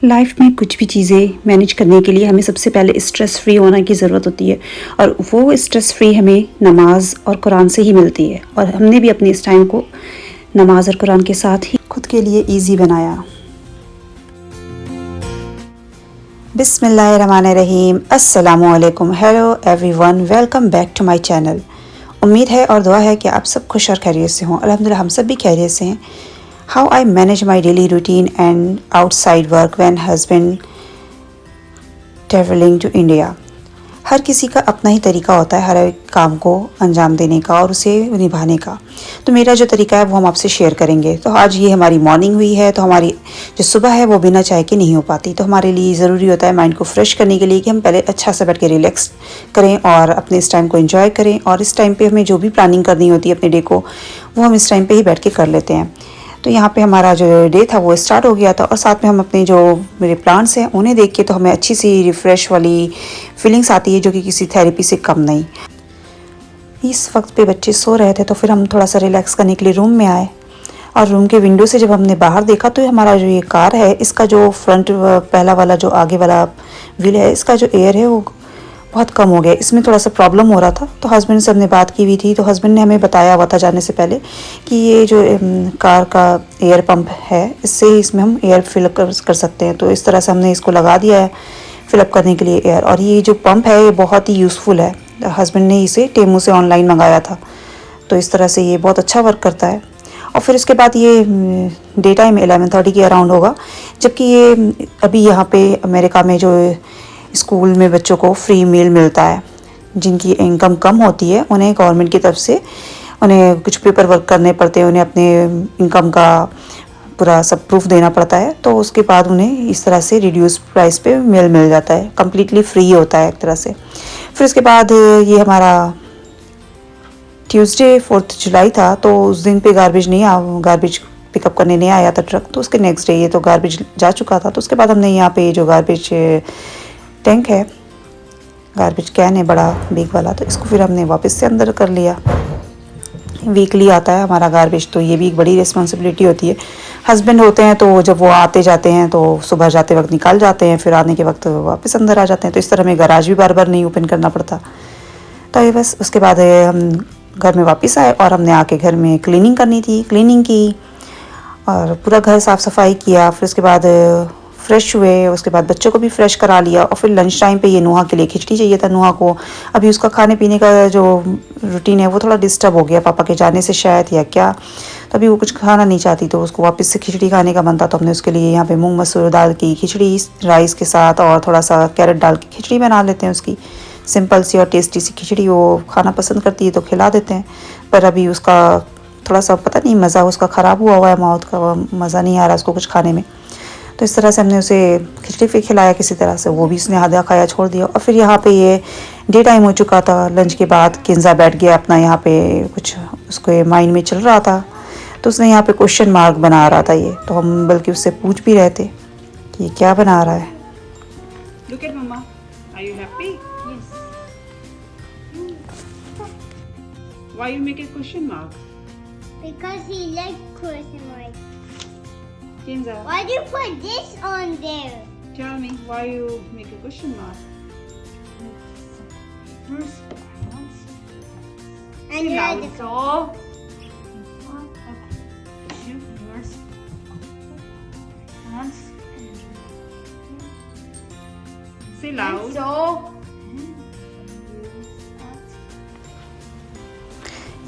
Life में कुछ भी चीज़ें मैनेज करने के लिए हमें सबसे पहले स्ट्रेस फ्री होने की ज़रूरत होती है और वो स्ट्रेस फ्री हमें नमाज और कुरान से ही मिलती है। और हमने भी अपने इस टाइम को नमाज और कुरान के साथ ही खुद के लिए इजी बनाया। बिस्मिल्लाहिर्रहमानिर्रहीम, अस्सलामुअलैकुम, hello everyone, welcome back to my channel. उम्मीद है और दुआ है कि आप सब खुश और खैरियत से हों। अल्हम्दुलिल्लाह हम सब भी खैरियत से हैं। How I manage my daily routine and outside work when husband traveling to India। हर किसी का अपना ही तरीका होता है हर एक काम को अंजाम देने का और उसे निभाने का। तो मेरा जो तरीका है वो हम आपसे शेयर करेंगे। तो आज ये हमारी मॉर्निंग हुई है, तो हमारी जो सुबह है वो बिना चाय के नहीं हो पाती। तो हमारे लिए ज़रूरी होता है माइंड को फ्रेश करने के लिए कि हम पहले अच्छा से बैठ के रिलैक्स करें और अपने इस टाइम को एंजॉय करें। और इस टाइम पे हमें जो भी प्लानिंग करनी होती है अपने डे को, वो हम इस टाइम पे ही बैठ के कर लेते हैं। तो यहाँ पे हमारा जो डे था वो स्टार्ट हो गया था और साथ में हम अपने जो मेरे प्लांट्स हैं उन्हें देख के तो हमें अच्छी सी रिफ़्रेश वाली फीलिंग्स आती है, जो कि किसी थेरेपी से कम नहीं। इस वक्त पे बच्चे सो रहे थे तो फिर हम थोड़ा सा रिलैक्स करने के लिए रूम में आए और रूम के विंडो से जब हमने बाहर देखा तो हमारा जो ये कार है इसका जो फ्रंट पहला वाला जो आगे वाला व्हील है, इसका जो एयर है वो बहुत कम हो गया। इसमें थोड़ा सा प्रॉब्लम हो रहा था। तो हस्बैंड से हमने बात की हुई थी, तो हस्बैंड ने हमें बताया हुआ था जाने से पहले कि ये जो कार का एयर पंप है इससे इसमें हम एयर फिलअप कर सकते हैं। तो इस तरह से हमने इसको लगा दिया है फिलअप करने के लिए एयर। और ये जो पंप है ये बहुत ही यूज़फुल है। हस्बैंड ने इसे टेमू से ऑनलाइन मंगाया था, तो इस तरह से ये बहुत अच्छा वर्क करता है। और फिर उसके बाद ये डे टाइम 11:30 के अराउंड होगा, जबकि ये अभी यहाँ पे अमेरिका में जो स्कूल में बच्चों को फ्री मील मिलता है। जिनकी इनकम कम होती है उन्हें गवर्नमेंट की तरफ से उन्हें कुछ पेपर वर्क करने पड़ते हैं, उन्हें अपने इनकम का पूरा सब प्रूफ देना पड़ता है। तो उसके बाद उन्हें इस तरह से रिड्यूस प्राइस पे मील मिल जाता है, कम्प्लीटली फ्री होता है एक तरह से। फिर उसके बाद ये हमारा ट्यूसडे 4 जुलाई था, तो उस दिन पे गार्बेज पिकअप करने नहीं आया था ट्रक। तो उसके नेक्स्ट डे ये तो गार्बेज जा चुका था। तो उसके बाद हमने यहाँ पे जो गार्बेज टैंक है, गार्बेज कैन है बड़ा बिग वाला, तो इसको फिर हमने वापस से अंदर कर लिया। वीकली आता है हमारा गार्बेज, तो ये भी एक बड़ी रिस्पॉन्सिबिलिटी होती है। हस्बैंड होते हैं तो जब वो आते जाते हैं तो सुबह जाते वक्त निकाल जाते हैं, फिर आने के वक्त वापस अंदर आ जाते हैं। तो इस तरह हमें गराज भी बार बार नहीं ओपन करना पड़ता। तो ये बस उसके बाद हम घर में वापस आए और हमने आके घर में क्लीनिंग करनी थी, क्लीनिंग की और पूरा घर साफ़ सफाई किया। फिर उसके बाद फ्रेश हुए, उसके बाद बच्चों को भी फ्रेश करा लिया। और फिर लंच टाइम पे ये नुहा के लिए खिचड़ी चाहिए था। नुहा को अभी उसका खाने पीने का जो रूटीन है वो थोड़ा डिस्टर्ब हो गया पापा के जाने से शायद, या क्या, तो अभी वो कुछ खाना नहीं चाहती। तो उसको वापस से खिचड़ी खाने का मन था, तो हमने उसके लिए यहाँ पे मूंग मसूर दाल की खिचड़ी राइस के साथ और थोड़ा सा कैरेट डाल की खिचड़ी बना लेते हैं। उसकी सिंपल सी और टेस्टी सी खिचड़ी, वो खाना पसंद करती है तो खिला देते हैं। पर अभी उसका थोड़ा सा पता नहीं मज़ा उसका ख़राब हुआ है, माउथ का मज़ा नहीं आ रहा उसको कुछ खाने में। तो इस तरह से हमने उसे खिचड़ी फिर खिलाया किसी तरह से, वो भी उसने आधा खाया छोड़ दिया। और फिर यहाँ पे ये डे टाइम हो चुका था। लंच के बाद किंजा बैठ गया अपना, यहाँ पे कुछ उसके माइंड में चल रहा था, तो उसने यहाँ पे क्वेश्चन मार्क बना रहा था ये। तो हम बल्कि उससे पूछ भी रहे थे कि ये क्या बना रहा है। Look at Mama. Are you happy? Yes. Why you make a question mark? Because he liked question mark. Kinza, Why do you put this on there? tell me why you make a question mark. And Say you're loud. the Say loud.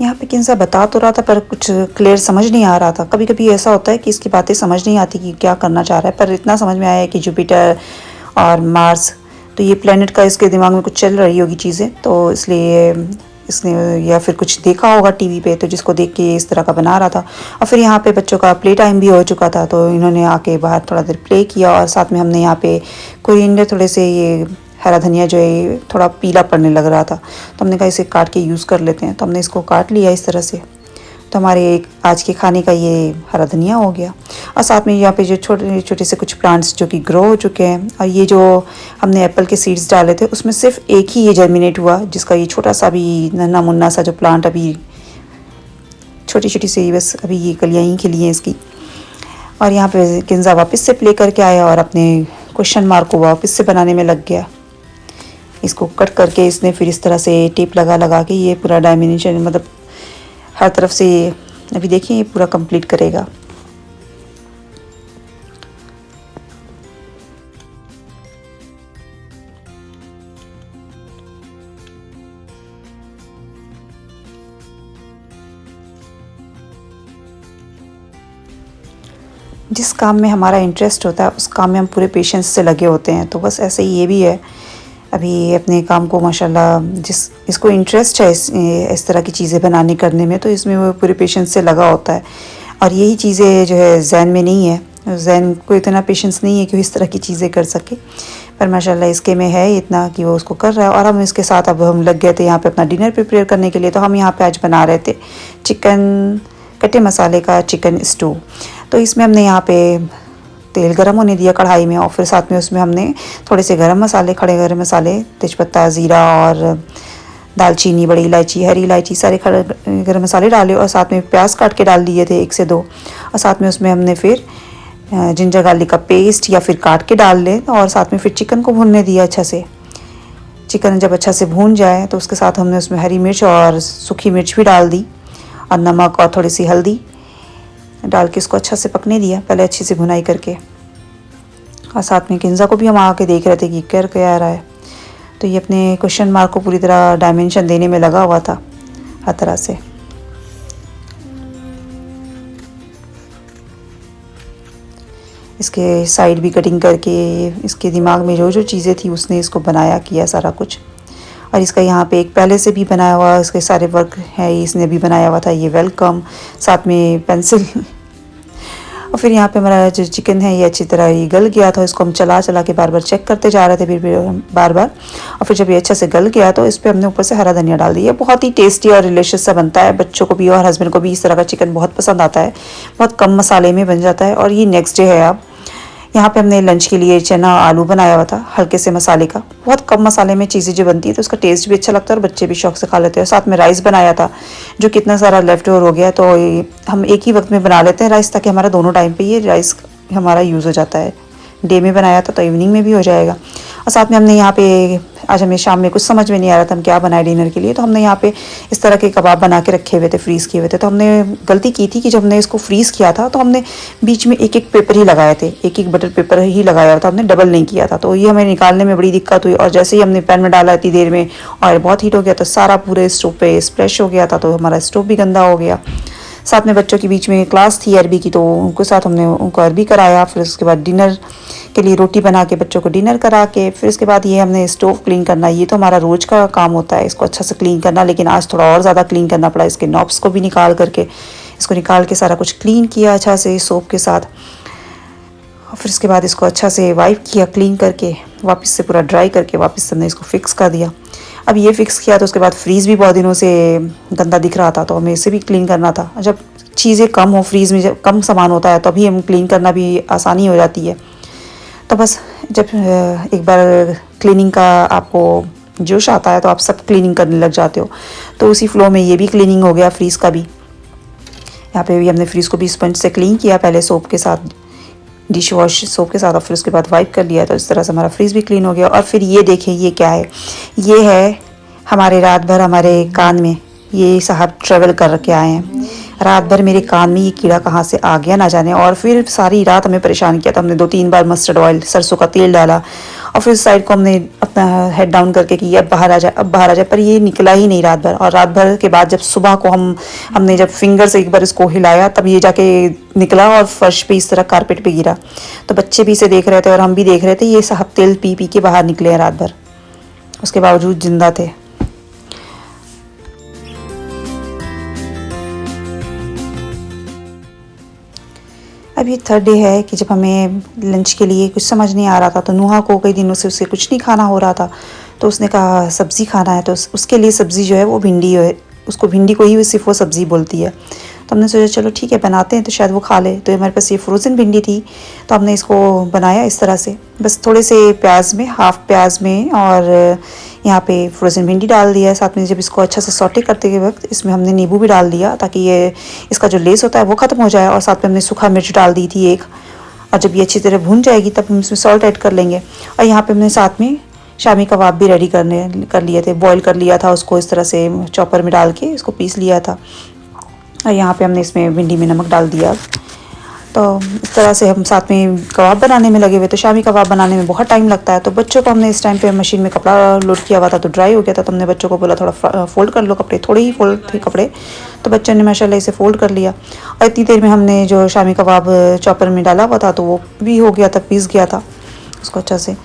यहाँ पे किंजा बता तो रहा था पर कुछ clear समझ नहीं आ रहा था। कभी कभी ऐसा होता है कि इसकी बातें समझ नहीं आती कि क्या करना चाह रहा है, पर इतना समझ में आया है कि जुपिटर और मार्स, तो ये प्लेनेट का इसके दिमाग में कुछ चल रही होगी चीज़ें, तो इसलिए इसने या फिर कुछ देखा होगा टीवी पे, तो जिसको देख के इस तरह का बना रहा था। और फिर यहाँ पे बच्चों का प्ले टाइम भी हो चुका था, तो इन्होंने आके बाहर थोड़ा देर प्ले किया और साथ में हमने यहाँ पे कोरिएंडर थोड़े से ये हरा धनिया जो है थोड़ा पीला पड़ने लग रहा था, तो हमने कहा इसे काट के यूज़ कर लेते हैं। तो हमने इसको काट लिया इस तरह से। तो हमारे आज के खाने का ये हरा धनिया हो गया। और साथ में यहाँ पे जो छोटे छोटे से कुछ प्लांट्स जो कि ग्रो हो चुके हैं, और ये जो हमने एप्पल के सीड्स डाले थे उसमें सिर्फ एक ही ये जर्मिनेट हुआ, जिसका ये छोटा सा भी नन्हा मुन्ना सा जो प्लांट अभी छोटी छोटी सी बस अभी ये कलियाँ ही खिली हैं इसकी। और यहाँ पे किंजा वापस से प्ले करके आया और अपने क्वेश्चन मार्क को वापस से बनाने में लग गया। इसको कट करके इसने फिर इस तरह से टेप लगा लगा के ये पूरा डायमेंशन मतलब हर तरफ से अभी देखिए ये पूरा कंप्लीट करेगा। जिस काम में हमारा इंटरेस्ट होता है उस काम में हम पूरे पेशेंस से लगे होते हैं। तो बस ऐसे ही ये भी है, अभी अपने काम को माशाल्लाह इसको इंटरेस्ट है इस तरह की चीज़ें बनाने करने में, तो इसमें वो पूरे पेशेंस से लगा होता है। और यही चीज़ें जो है जैन में नहीं है, जैन को इतना पेशेंस नहीं है कि वो इस तरह की चीज़ें कर सके, पर माशाल्लाह इसके में है इतना कि वो उसको कर रहा है। और हम इसके साथ अब हम लग गए थे यहाँ पे अपना डिनर प्रिपेयर करने के लिए। तो हम यहाँ पे आज बना रहे थे चिकन कटे मसाले का चिकन स्टू। तो इसमें हमने यहाँ पे तेल गरम होने दिया कढ़ाई में और फिर साथ में उसमें हमने थोड़े से गरम मसाले, खड़े गरम मसाले, तेज़पत्ता, ज़ीरा और दालचीनी, बड़ी इलायची, हरी इलायची, सारे खड़े गरम मसाले डाले और साथ में प्याज काट के डाल दिए थे 1 से 2। और साथ में उसमें हमने फिर जिंजर गार्लिक का पेस्ट या फिर काट के डाल लें और साथ में फिर चिकन को भूनने दिया अच्छा से। चिकन जब अच्छा से भून जाए तो उसके साथ हमने उसमें हरी मिर्च और सूखी मिर्च भी डाल दी और नमक और थोड़ी सी हल्दी डाल के इसको अच्छा से पकने दिया, पहले अच्छी से भुनाई करके। और साथ में किंजा को भी हम आके देख रहे थे कि कर क्या रहा है। तो ये अपने क्वेश्चन मार्क को पूरी तरह डायमेंशन देने में लगा हुआ था हर तरह से। इसके साइड भी कटिंग करके इसके दिमाग में जो जो चीज़ें थी उसने इसको बनाया किया सारा कुछ। और इसका यहाँ पे एक पहले से भी बनाया हुआ इसके सारे वर्क है, इसने भी बनाया हुआ था। ये वेलकम, साथ में पेंसिल। और फिर यहाँ पे हमारा जो चिकन है ये अच्छी तरह ये गल गया था। इसको हम चला चला के बार बार चेक करते जा रहे थे फिर बार बार। और फिर जब ये अच्छा से गल गया तो इस पर हमने ऊपर से हरा धनिया डाल दिया। बहुत ही टेस्टी और डिलीशियस सा बनता है, बच्चों को भी और हस्बैंड को भी इस तरह का चिकन बहुत पसंद आता है। बहुत कम मसाले में बन जाता है। और ये नेक्स्ट डे है। अब यहाँ पे हमने लंच के लिए चना आलू बनाया हुआ था हल्के से मसाले का। बहुत कम मसाले में चीज़ें जो बनती है तो उसका टेस्ट भी अच्छा लगता है और बच्चे भी शौक से खा लेते हैं। साथ में राइस बनाया था जो कितना सारा लेफ्ट ओवर हो गया, तो हम एक ही वक्त में बना लेते हैं राइस, ताकि हमारा दोनों टाइम पे ये राइस हमारा यूज़ हो जाता है। डे में बनाया था तो इवनिंग में भी हो जाएगा। और साथ में हमने यहाँ पे आज हमें शाम में कुछ समझ में नहीं आ रहा था हम क्या बनाए डिनर के लिए, तो हमने यहाँ पे इस तरह के कबाब बना के रखे हुए थे, फ्रीज़ किए हुए थे। तो हमने गलती की थी कि जब हमने इसको फ्रीज़ किया था तो हमने बीच में एक एक पेपर ही लगाए थे, एक एक बटर पेपर ही लगाया था, हमने डबल नहीं किया था। तो ये हमें निकालने में बड़ी दिक्कत हुई। और जैसे ही हमने पैन में डाला इतनी देर में ऑयल बहुत हीट हो गया तो सारा पूरे स्टोव पे स्प्लैश हो गया था, तो हमारा स्टोव भी गंदा हो गया। साथ में बच्चों के बीच में क्लास थी अरबी की, तो उनके साथ हमने उनको अरबी कराया। फिर उसके बाद डिनर के लिए रोटी बना के बच्चों को डिनर करा के फिर उसके बाद ये हमने स्टोव क्लीन करना, ये तो हमारा रोज़ का काम होता है इसको अच्छा से क्लीन करना, लेकिन आज थोड़ा और ज़्यादा क्लीन करना पड़ा। इसके नॉब्स को भी निकाल करके इसको निकाल के सारा कुछ क्लीन किया अच्छा से सोप के साथ। और फिर उसके बाद इसको अच्छा से वाइप किया क्लीन करके, वापस से पूरा ड्राई करके वापस हमने इसको फिक्स कर दिया। अब ये फिक्स किया तो उसके बाद फ्रीज़ भी बहुत दिनों से गंदा दिख रहा था, तो हमें इसे भी क्लीन करना था। जब चीज़ें कम हो, फ्रीज़ में जब कम सामान होता है तभी हम क्लीन करना भी आसानी हो जाती है। तो बस जब एक बार क्लीनिंग का आपको जोश आता है तो आप सब क्लीनिंग करने लग जाते हो। तो उसी फ्लो में ये भी क्लीनिंग हो गया फ्रीज़ का भी। यहाँ पे भी हमने फ्रीज़ को भी स्पंज से क्लीन किया, पहले सोप के साथ, डिश वॉश सोप के साथ, और फिर उसके बाद वाइप कर लिया। तो इस तरह से हमारा फ्रीज़ भी क्लीन हो गया। और फिर ये देखें ये क्या है, ये है हमारे रात भर हमारे कान में ये साहब ट्रेवल कर के आए हैं। रात भर मेरे कान में ये कीड़ा कहाँ से आ गया ना जाने, और फिर सारी रात हमें परेशान किया। तो हमने 2-3 बार मस्टर्ड ऑयल, सरसों का तेल डाला और फिर साइड को हमने अपना हेड डाउन करके कि अब बाहर आ जाए, अब बाहर आ जाए, पर ये निकला ही नहीं रात भर। और रात भर के बाद जब सुबह को हमने जब फिंगर से एक बार इसको हिलाया तब ये जाके निकला और फर्श पे इस तरह कारपेट पे गिरा। तो बच्चे भी इसे देख रहे थे और हम भी देख रहे थे, ये साहब तेल पी पी के बाहर निकले हैं रात भर, उसके बावजूद जिंदा थे। अब ये थर्ड डे है कि जब हमें लंच के लिए कुछ समझ नहीं आ रहा था, तो नुहा को कई दिनों से उससे कुछ नहीं खाना हो रहा था, तो उसने कहा सब्ज़ी खाना है। तो उसके लिए सब्ज़ी जो है वो भिंडी है, उसको भिंडी को ही सिर्फ वो सब्ज़ी बोलती है। तो हमने सोचा चलो ठीक है बनाते हैं तो शायद वो खा ले। तो हमारे पास ये फ्रोज़न भिंडी थी, तो हमने इसको बनाया इस तरह से, बस थोड़े से प्याज में, हाफ़ प्याज में और यहाँ पे फ्रोज़न भिंडी डाल दिया है। साथ में जब इसको अच्छा से सॉटे करते के वक्त इसमें हमने नींबू भी डाल दिया ताकि ये इसका जो लेस होता है वो ख़त्म हो जाए। और साथ में हमने सूखा मिर्च डाल दी थी एक, और जब ये अच्छी तरह भून जाएगी तब हम इसमें सॉल्ट ऐड कर लेंगे। और यहाँ पे हमने साथ में शामी कबाब भी रेडी कर लिए थे, बॉईल कर लिया था उसको, इस तरह से चॉपर में डाल के इसको पीस लिया था। और यहाँ पे हमने इसमें भिंडी में नमक डाल दिया। तो इस तरह से हम साथ में कबाब बनाने में लगे हुए। तो शामी कबाब बनाने में बहुत टाइम लगता है, तो बच्चों को हमने इस टाइम पे मशीन में कपड़ा लोड किया हुआ था तो ड्राई हो गया था, तो हमने बच्चों को बोला थोड़ा फोल्ड कर लो कपड़े, थोड़े ही फोल्ड थे कपड़े, तो बच्चों ने माशाल्लाह इसे फोल्ड कर लिया। और इतनी देर में हमने जो शामी कबाब चॉपर में डाला हुआ था तो वो भी हो गया था, पीस गया था उसको अच्छा से।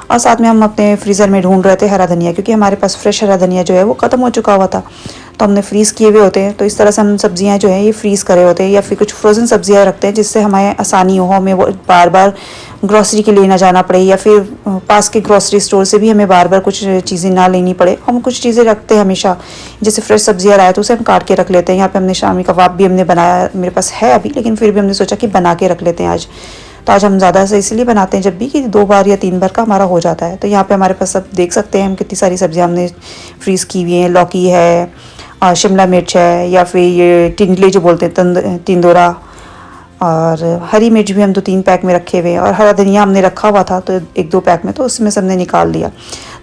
और साथ में हम अपने फ्रीज़र में ढूंढ रहे थे हरा धनिया, क्योंकि हमारे पास फ्रेश हरा धनिया जो है वो ख़त्म हो चुका हुआ था, तो हमने फ्रीज़ किए हुए होते हैं। तो इस तरह से हम सब्जियां जो हैं ये फ्रीज़ करे होते हैं, या फिर कुछ फ्रोज़न सब्जियां रखते हैं जिससे हमें आसानी हो, हमें वो बार बार ग्रॉसरी के लिए ना जाना पड़े, या फिर पास के ग्रॉसरी स्टोर से भी हमें बार बार कुछ चीज़ें ना लेनी पड़े। हम कुछ चीज़ें रखते हैं हमेशा, जैसे फ्रेश सब्जियां लाए तो उसे हम काट के रख लेते हैं। यहाँ पे हमने शामी कबाब भी हमने बनाया, मेरे पास है अभी, लेकिन फिर भी हमने सोचा कि बना के रख लेते हैं आज। तो आज हम ज़्यादा से इसलिए बनाते हैं जब भी कि 2 बार या 3 बार का हमारा हो जाता है। तो यहाँ पे हमारे पास सब देख सकते हैं हम कितनी सारी सब्जियां हमने फ्रीज़ की हुई हैं। लौकी है, शिमला मिर्च है, या फिर ये टिंडले जो बोलते हैं तिंदोरा, और हरी मिर्च भी हम 2-3 पैक में रखे हुए हैं। और हरा धनिया हमने रखा हुआ था तो 1-2 पैक में, तो उसमें से हमने निकाल लिया,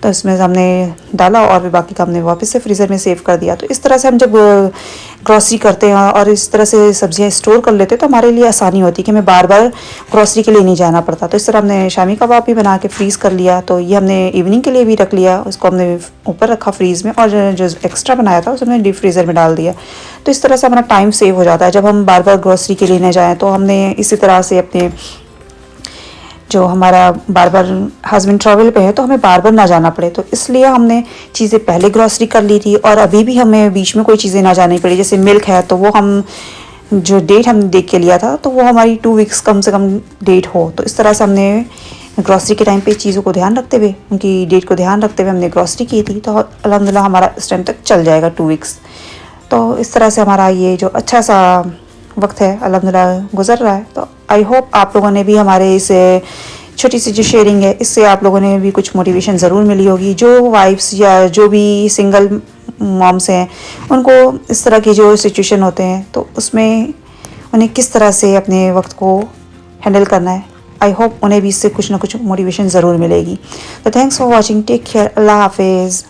तो इसमें हमने डाला और फिर बाकी का हमने वापस से फ्रीज़र में सेव कर दिया। तो इस तरह से हम जब ग्रॉसरी करते हैं और इस तरह से सब्जियां स्टोर कर लेते हैं तो हमारे लिए आसानी होती है कि हमें बार बार ग्रॉसरी के लिए नहीं जाना पड़ता। तो इस तरह हमने शामी कबाब भी बना के फ्रीज़ कर लिया। तो ये हमने इवनिंग के लिए भी रख लिया, उसको हमने ऊपर रखा फ्रीज़ में, और जो एक्स्ट्रा बनाया था उसमें डीप फ्रीज़र में डाल दिया। तो इस तरह से हमारा टाइम सेव हो जाता है। जब हम बार बार ग्रॉसरी के लिए न जाएँ तो हमने इसी तरह से अपने जो हमारा बार बार हस्बैंड ट्रैवल पे है तो हमें बार बार ना जाना पड़े, तो इसलिए हमने चीज़ें पहले ग्रॉसरी कर ली थी। और अभी भी हमें बीच में कोई चीज़ें ना जानी पड़ी, जैसे मिल्क है तो वो हम जो डेट हमने देख के लिया था तो वो हमारी 2 वीक्स कम से कम डेट हो। तो इस तरह से हमने ग्रॉसरी के टाइम पे चीज़ों को ध्यान रखते हुए, उनकी डेट को ध्यान रखते हुए हमने ग्रॉसरी की थी। तो अल्हम्दुलिल्लाह हमारा इस टाइम तक चल जाएगा 2 वीक्स। तो इस तरह से हमारा ये जो अच्छा सा वक्त है अल्हम्दुलिल्लाह गुजर रहा है। तो आई होप आप लोगों ने भी हमारे इस छोटी सी जो शेयरिंग है इससे आप लोगों ने भी कुछ मोटिवेशन ज़रूर मिली होगी। जो वाइफ्स या जो भी सिंगल मॉम्स हैं उनको इस तरह की जो सिचुएशन होते हैं तो उसमें उन्हें किस तरह से अपने वक्त को हैंडल करना है, आई होप उन्हें भी इससे कुछ ना कुछ मोटिवेशन ज़रूर मिलेगी। तो thanks for watching, take care, अल्लाह हाफिज़।